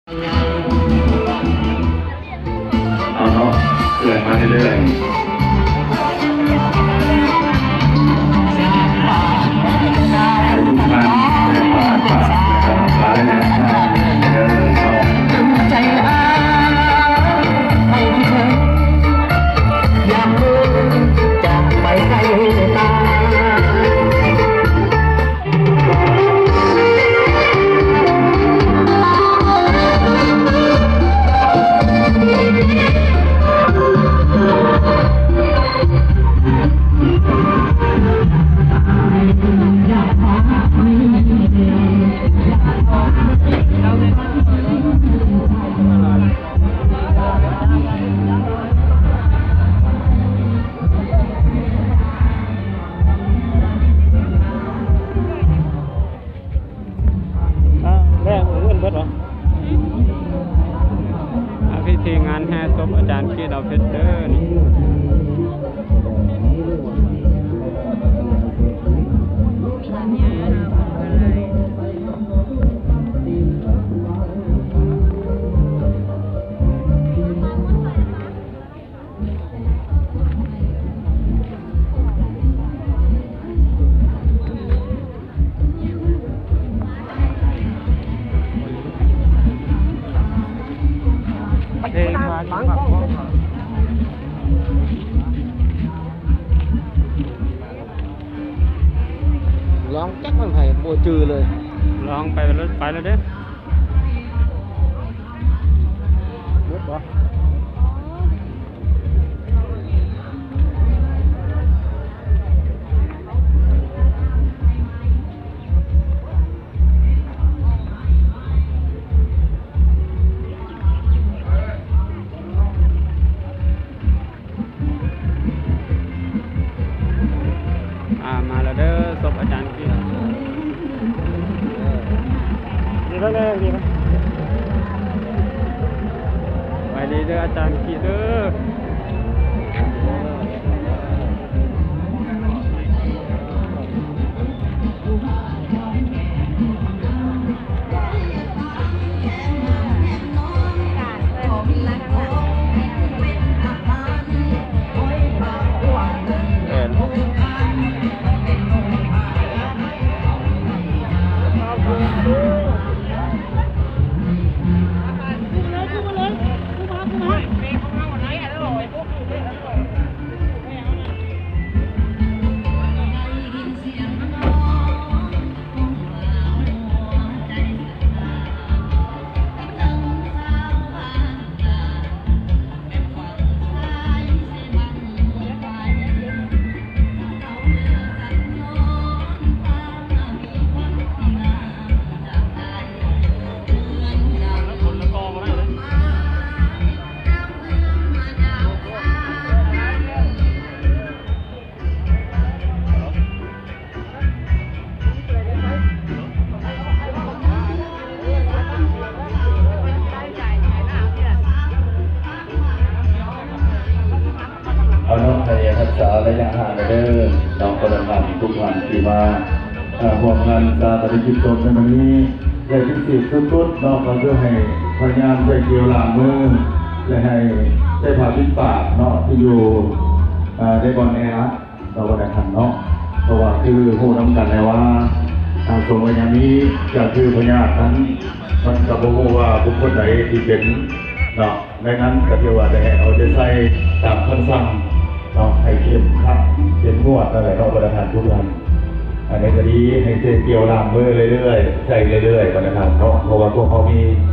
เอาเนาะเกิดมาเรื่อยๆทุกท่านได้ผ่านนะครับหลายแนวทางเดินต่อใจอ้ให้เธออยากรู้จะไปใกล้ตาพิธีงานแห่ศพอาจารย์กีดาวเพชรเด้อนี่เพลงมาฝังร้องแจ๊กมันไผ่โบจือเลยร้องไปแล้วเด้อรถบ่มาแล้วเด้อศพอาจารย์กีดีแล้วเลยดีไหมไปดีเด้ออาจารย์กีเด้อเอาน้องไทยรักษาระยะห่างเด้อน้องกระดับทุกวันที่มาห่วงงานการปฏิบัติตนในวันนี้ได้ที่สิบสุดๆน้องก็เพื่อให้พยายามใช้เกลียวล้างมือและให้ใช้ผ้าปิดปากเนาะที่อยู่ได้บอลแอร์เราก็ได้ทันเนาะเพราะว่าคือผู้นำกันเลยว่าทรงวันนี้จะคือพญานั้นมันกับโบว่าบุคคลไหนที่เป็นเนาะในนั้นก็ที่ว่าได้เอาใจใส่ตามคำสั่งเนาะให้เข้มขัดเข้มงวดอะไรเราประทานทุกวันอันนี้ก็ดีให้เกี่ยวล้างมือเรื่อยๆใส่เรื่อยๆประทานเนาะเพราะว่าพวกเขามี